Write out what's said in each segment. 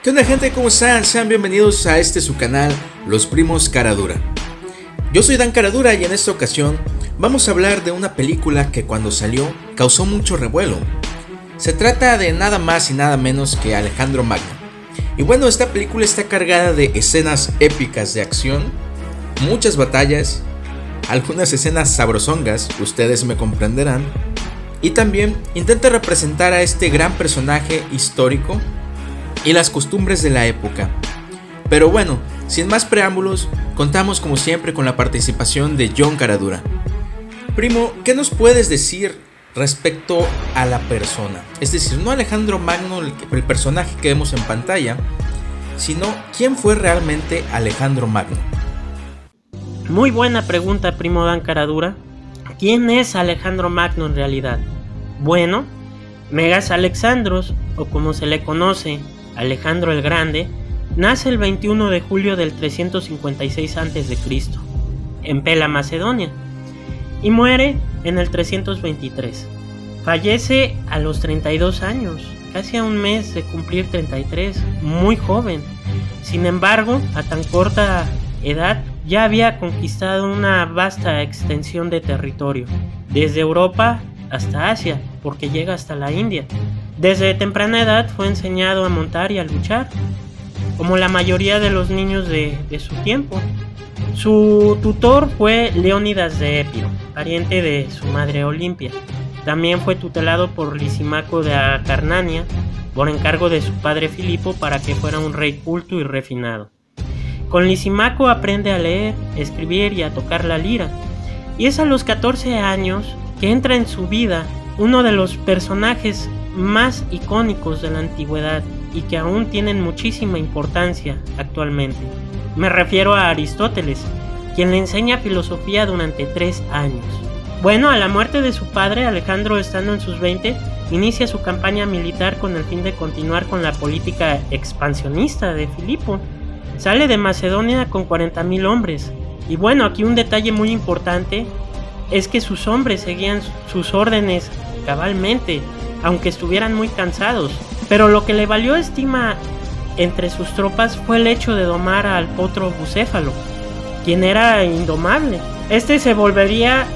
¿Qué onda, gente? ¿Cómo están? Sean bienvenidos a su canal, Los Primos Caradura. Yo soy Dan Caradura y en esta ocasión vamos a hablar de una película que cuando salió causó mucho revuelo. Se trata de nada más y nada menos que Alejandro Magno. Y bueno, esta película está cargada de escenas épicas de acción, muchas batallas, algunas escenas sabrosongas, ustedes me comprenderán, y también intenta representar a este gran personaje histórico y las costumbres de la época. Pero bueno, sin más preámbulos, contamos como siempre con la participación de John Caradura. Primo, ¿qué nos puedes decir respecto a la persona? Es decir, no Alejandro Magno, el personaje que vemos en pantalla, sino ¿quién fue realmente Alejandro Magno? Muy buena pregunta, primo Dan Caradura. ¿Quién es Alejandro Magno en realidad? Bueno, Megas Alexandros, o como se le conoce, Alejandro el Grande, nace el 21 de julio del 356 a.C. en Pela, Macedonia, y muere en el 323. Fallece a los 32 años, casi a un mes de cumplir 33, muy joven. Sin embargo, a tan corta edad ya había conquistado una vasta extensión de territorio, desde Europa hasta Asia, porque llega hasta la India. Desde temprana edad fue enseñado a montar y a luchar, como la mayoría de los niños de su tiempo. Su tutor fue Leónidas de Épiro, pariente de su madre Olimpia. También fue tutelado por Lisímaco de Acarnania, por encargo de su padre Filipo, para que fuera un rey culto y refinado. Con Lisímaco aprende a leer, escribir y a tocar la lira, y es a los 14 años que entra en su vida uno de los personajes más icónicos de la antigüedad y que aún tienen muchísima importancia actualmente. Me refiero a Aristóteles, quien le enseña filosofía durante 3 años. Bueno, a la muerte de su padre, Alejandro, estando en sus 20, inicia su campaña militar con el fin de continuar con la política expansionista de Filipo. Sale de Macedonia con 40,000 hombres. Y bueno, aquí un detalle muy importante es que sus hombres seguían sus órdenes cabalmente, aunque estuvieran muy cansados. Pero lo que le valió estima entre sus tropas fue el hecho de domar al potro Bucéfalo, quien era indomable. Este se volvería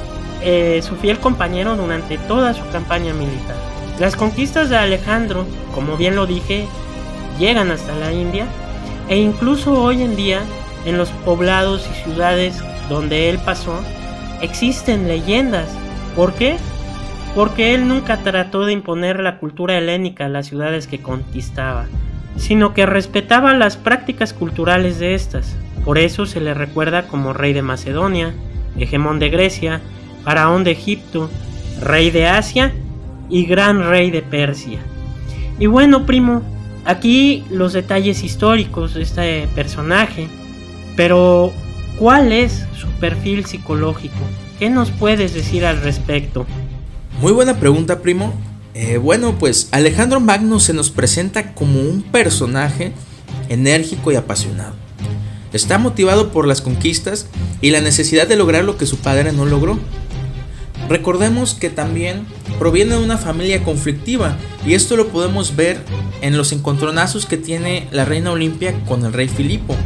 su fiel compañero durante toda su campaña militar. Las conquistas de Alejandro, como bien lo dije, llegan hasta la India, e incluso hoy en día, en los poblados y ciudades donde él pasó, existen leyendas. ¿Por qué? Porque él nunca trató de imponer la cultura helénica a las ciudades que conquistaba, sino que respetaba las prácticas culturales de estas. Por eso se le recuerda como rey de Macedonia, hegemón de Grecia, faraón de Egipto, rey de Asia y gran rey de Persia. Y bueno, primo, aquí los detalles históricos de este personaje, pero ¿cuál es su perfil psicológico? ¿Qué nos puedes decir al respecto? Muy buena pregunta, primo. Bueno, pues Alejandro Magno se nos presenta como un personaje enérgico y apasionado. Está motivado por las conquistas y la necesidad de lograr lo que su padre no logró. Recordemos que también proviene de una familia conflictiva, y esto lo podemos ver en los encontronazos que tiene la reina Olimpia con el rey Filipo.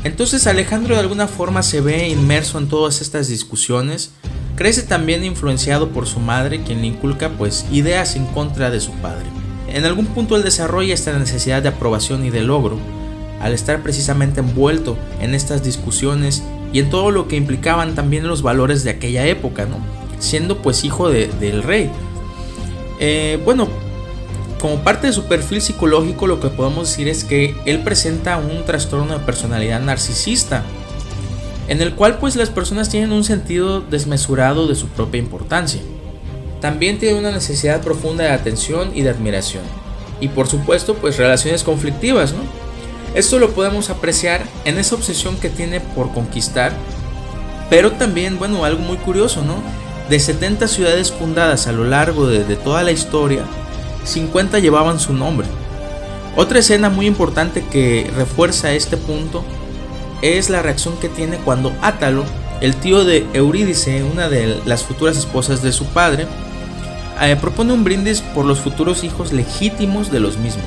Entonces Alejandro de alguna forma se ve inmerso en todas estas discusiones. Crece también influenciado por su madre, quien le inculca pues ideas en contra de su padre. En algún punto él desarrolla esta necesidad de aprobación y de logro, al estar precisamente envuelto en estas discusiones y en todo lo que implicaban también los valores de aquella época, ¿no? Siendo pues hijo del rey. Bueno, como parte de su perfil psicológico, lo que podemos decir es que él presenta un trastorno de personalidad narcisista, en el cual pues las personas tienen un sentido desmesurado de su propia importancia. También tiene una necesidad profunda de atención y de admiración, y por supuesto pues relaciones conflictivas, ¿no? Esto lo podemos apreciar en esa obsesión que tiene por conquistar, pero también, bueno, algo muy curioso, ¿no? De 70 ciudades fundadas a lo largo de toda la historia, 50 llevaban su nombre. Otra escena muy importante que refuerza este punto es la reacción que tiene cuando Átalo, el tío de Eurídice, una de las futuras esposas de su padre, propone un brindis por los futuros hijos legítimos de los mismos.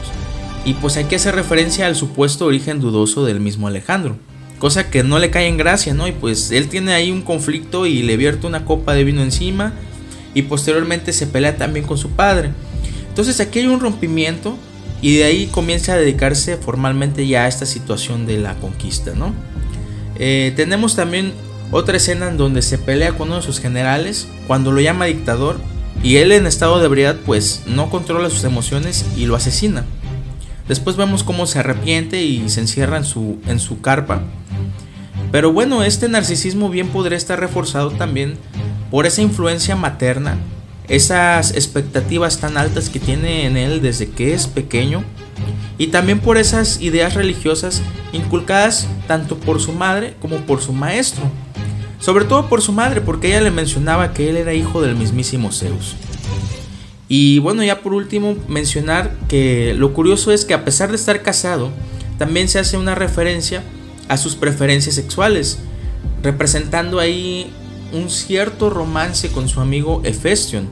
y pues hay que hacer referencia al supuesto origen dudoso del mismo Alejandro, cosa que no le cae en gracia, ¿no? Y pues él tiene ahí un conflicto y le vierte una copa de vino encima y posteriormente se pelea también con su padre. Entonces aquí hay un rompimiento y de ahí comienza a dedicarse formalmente ya a esta situación de la conquista, ¿no? Tenemos también otra escena en donde se pelea con uno de sus generales cuando lo llama dictador y él, en estado de ebriedad, pues no controla sus emociones y lo asesina. Después vemos cómo se arrepiente y se encierra en su carpa. Pero bueno, este narcisismo bien podría estar reforzado también por esa influencia materna, esas expectativas tan altas que tiene en él desde que es pequeño, y también por esas ideas religiosas inculcadas tanto por su madre como por su maestro. Sobre todo por su madre, porque ella le mencionaba que él era hijo del mismísimo Zeus. Y bueno, ya por último mencionar que lo curioso es que a pesar de estar casado, también se hace una referencia a sus preferencias sexuales, representando ahí un cierto romance con su amigo Hefestion.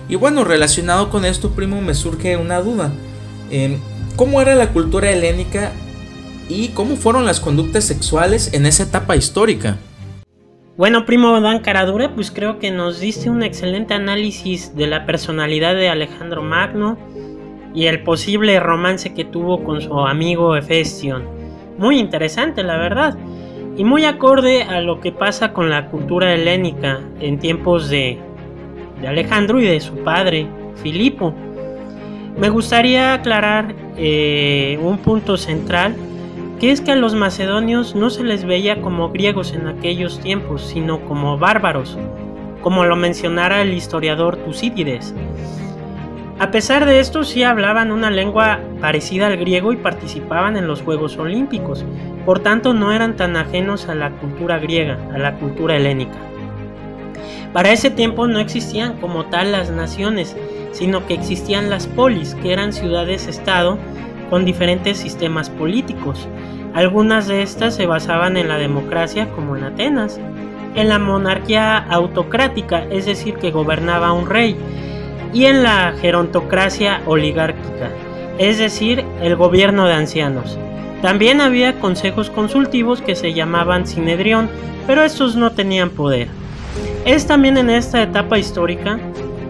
Y bueno, relacionado con esto, primo, me surge una duda. ¿Cómo era la cultura helénica y cómo fueron las conductas sexuales en esa etapa histórica? Bueno, primo Dan Caradura, pues creo que nos diste un excelente análisis de la personalidad de Alejandro Magno y el posible romance que tuvo con su amigo Hefestion. Muy interesante, la verdad, y muy acorde a lo que pasa con la cultura helénica en tiempos de Alejandro y de su padre, Filipo. Me gustaría aclarar un punto central, que es que a los macedonios no se les veía como griegos en aquellos tiempos, sino como bárbaros, como lo mencionara el historiador Tucídides. A pesar de esto, sí hablaban una lengua parecida al griego y participaban en los Juegos Olímpicos, por tanto no eran tan ajenos a la cultura griega, a la cultura helénica. Para ese tiempo no existían como tal las naciones, sino que existían las polis, que eran ciudades-estado con diferentes sistemas políticos. Algunas de estas se basaban en la democracia, como en Atenas, en la monarquía autocrática, es decir, que gobernaba un rey, y en la gerontocracia oligárquica, es decir, el gobierno de ancianos. También había consejos consultivos que se llamaban Sinedrión, pero estos no tenían poder. Es también en esta etapa histórica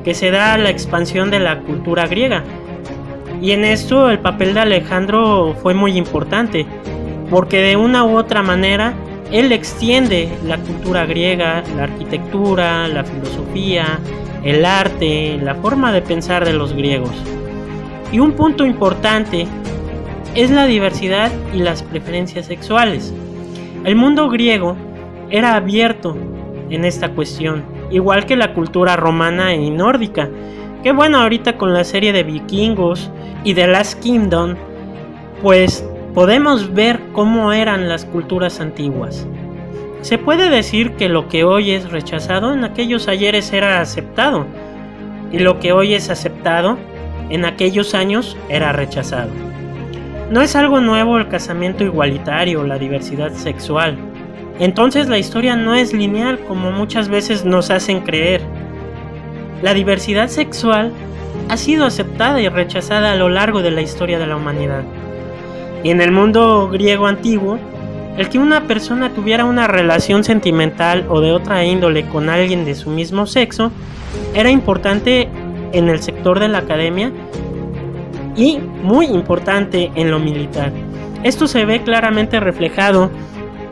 que se da la expansión de la cultura griega, y en esto el papel de Alejandro fue muy importante, porque de una u otra manera él extiende la cultura griega, la arquitectura, la filosofía, el arte, la forma de pensar de los griegos. Y un punto importante es la diversidad y las preferencias sexuales. El mundo griego era abierto en esta cuestión, igual que la cultura romana y nórdica, que bueno, ahorita con la serie de Vikingos y The Last Kingdom, pues podemos ver cómo eran las culturas antiguas. Se puede decir que lo que hoy es rechazado en aquellos ayeres era aceptado, y lo que hoy es aceptado en aquellos años era rechazado. No es algo nuevo el casamiento igualitario, la diversidad sexual. Entonces la historia no es lineal como muchas veces nos hacen creer. La diversidad sexual ha sido aceptada y rechazada a lo largo de la historia de la humanidad. Y en el mundo griego antiguo, el que una persona tuviera una relación sentimental o de otra índole con alguien de su mismo sexo era importante en el sector de la academia y muy importante en lo militar. Esto se ve claramente reflejado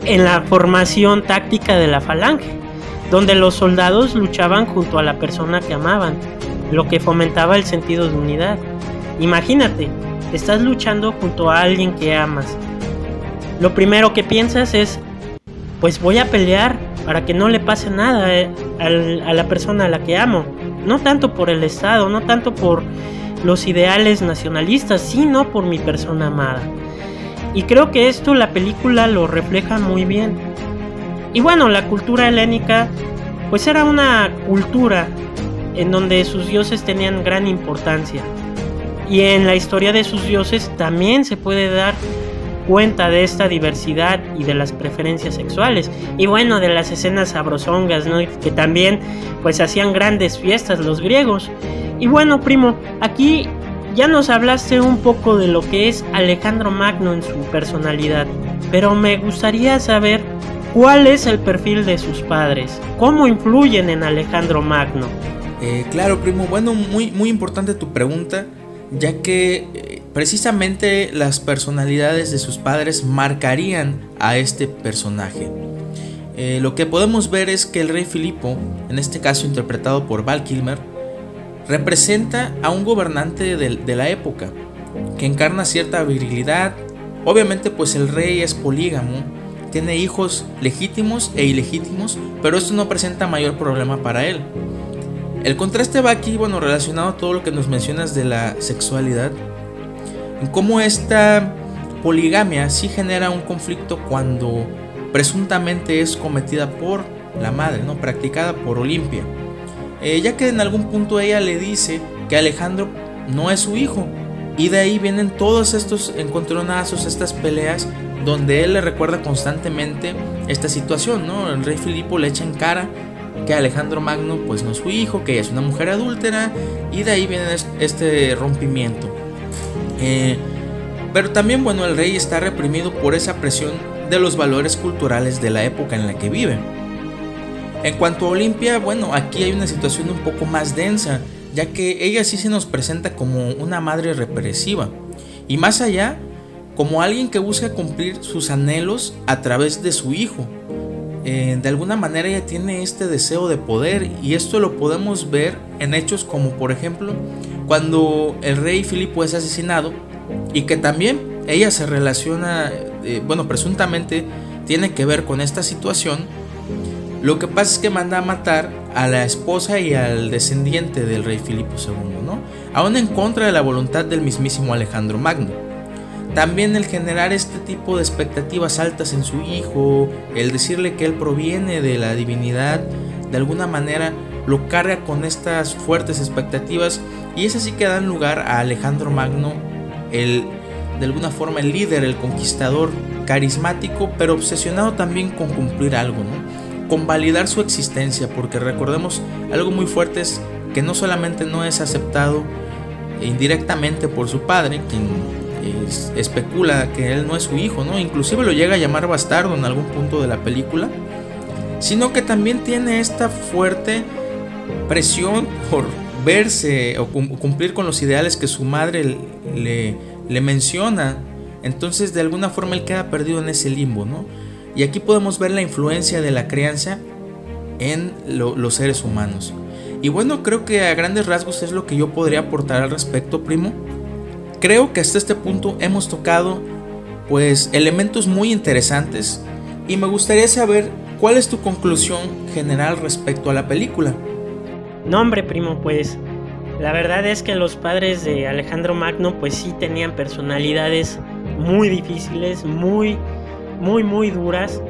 en la formación táctica de la falange, donde los soldados luchaban junto a la persona que amaban, lo que fomentaba el sentido de unidad. Imagínate, estás luchando junto a alguien que amas. Lo primero que piensas es, pues voy a pelear para que no le pase nada a la persona a la que amo. No tanto por el Estado, no tanto por los ideales nacionalistas, sino por mi persona amada. Y creo que esto la película lo refleja muy bien. Y bueno, la cultura helénica pues era una cultura en donde sus dioses tenían gran importancia. Y en la historia de sus dioses también se puede dar cuenta de esta diversidad y de las preferencias sexuales. Y bueno, de las escenas sabrosongas, ¿no? Que también pues hacían grandes fiestas los griegos. Y bueno, primo, aquí ya nos hablaste un poco de lo que es Alejandro Magno en su personalidad, pero me gustaría saber cuál es el perfil de sus padres, cómo influyen en Alejandro Magno. Claro, primo, bueno, muy importante tu pregunta, ya que precisamente las personalidades de sus padres marcarían a este personaje. Lo que podemos ver es que el rey Filipo, en este caso interpretado por Val Kilmer, representa a un gobernante de la época, que encarna cierta virilidad. Obviamente pues el rey es polígamo, tiene hijos legítimos e ilegítimos, pero esto no presenta mayor problema para él. El contraste va aquí, bueno, relacionado a todo lo que nos mencionas de la sexualidad, en cómo esta poligamia sí genera un conflicto cuando presuntamente es cometida por la madre, ¿no? Practicada por Olimpia, ya que en algún punto ella le dice que Alejandro no es su hijo, y de ahí vienen todos estos encontronazos, estas peleas, donde él le recuerda constantemente esta situación, ¿no? El rey Filipo le echa en cara que Alejandro Magno pues no es su hijo, que ella es una mujer adúltera, y de ahí viene este rompimiento. Pero también, bueno, el rey está reprimido por esa presión de los valores culturales de la época en la que vive. En cuanto a Olimpia, bueno, aquí hay una situación un poco más densa, ya que ella sí se nos presenta como una madre represiva, y más allá, como alguien que busca cumplir sus anhelos a través de su hijo. De alguna manera ella tiene este deseo de poder, y esto lo podemos ver en hechos como, por ejemplo, cuando el rey Filipo es asesinado, y que también ella se relaciona, bueno, presuntamente tiene que ver con esta situación. Lo que pasa es que manda a matar a la esposa y al descendiente del rey Filipo II, ¿no? Aún en contra de la voluntad del mismísimo Alejandro Magno. También el generar este tipo de expectativas altas en su hijo, el decirle que él proviene de la divinidad, de alguna manera lo carga con estas fuertes expectativas, y es así que dan lugar a Alejandro Magno, de alguna forma el líder, el conquistador, carismático, pero obsesionado también con cumplir algo, ¿no? Con validar su existencia, porque recordemos algo muy fuerte es que no solamente no es aceptado indirectamente por su padre, quien especula que él no es su hijo, ¿no? Inclusive lo llega a llamar bastardo en algún punto de la película, sino que también tiene esta fuerte presión por verse o cumplir con los ideales que su madre le menciona. Entonces de alguna forma él queda perdido en ese limbo, ¿no? Y aquí podemos ver la influencia de la crianza en los seres humanos. Y bueno, creo que a grandes rasgos es lo que yo podría aportar al respecto, primo. Creo que hasta este punto hemos tocado pues elementos muy interesantes, y me gustaría saber cuál es tu conclusión general respecto a la película. No, hombre, primo, pues la verdad es que los padres de Alejandro Magno pues sí tenían personalidades muy difíciles, muy duras,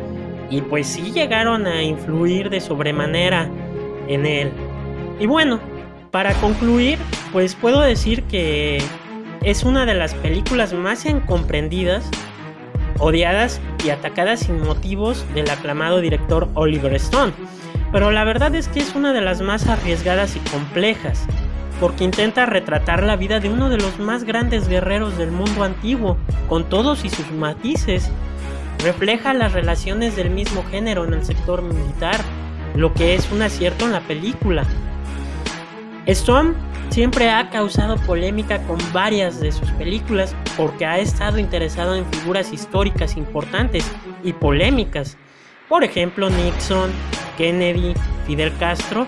y pues sí llegaron a influir de sobremanera en él. Y bueno, para concluir, pues puedo decir que es una de las películas más incomprendidas, odiadas y atacadas sin motivos del aclamado director Oliver Stone. Pero la verdad es que es una de las más arriesgadas y complejas, porque intenta retratar la vida de uno de los más grandes guerreros del mundo antiguo, con todos y sus matices. Refleja las relaciones del mismo género en el sector militar, lo que es un acierto en la película. Stone siempre ha causado polémica con varias de sus películas porque ha estado interesado en figuras históricas importantes y polémicas. Por ejemplo, Nixon, Kennedy, Fidel Castro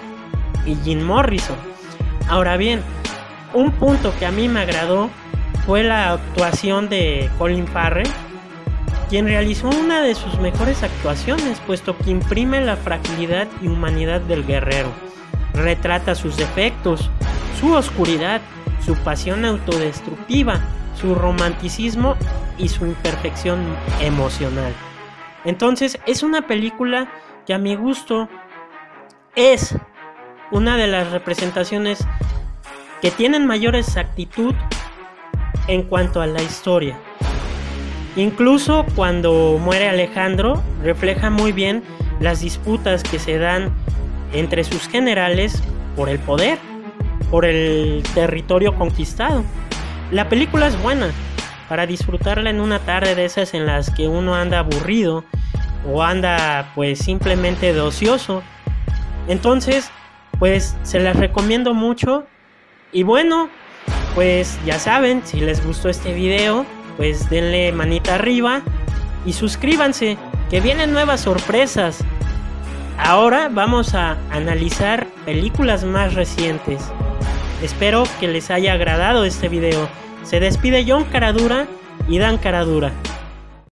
y Jim Morrison. Ahora bien, un punto que a mí me agradó fue la actuación de Colin Farrell, quien realizó una de sus mejores actuaciones, puesto que imprime la fragilidad y humanidad del guerrero. Retrata sus defectos, su oscuridad, su pasión autodestructiva, su romanticismo y su imperfección emocional. Entonces es una película que a mi gusto es una de las representaciones que tienen mayor exactitud en cuanto a la historia. Incluso cuando muere Alejandro, refleja muy bien las disputas que se dan entre sus generales por el poder, por el territorio conquistado. la película es buena para disfrutarla en una tarde de esas en las que uno anda aburrido o anda pues simplemente de ocioso. Entonces pues se las recomiendo mucho. Y bueno, pues ya saben, si les gustó este video, pues denle manita arriba y suscríbanse, que vienen nuevas sorpresas. Ahora vamos a analizar películas más recientes. Espero que les haya agradado este video. Se despide John Caradura y Dan Caradura.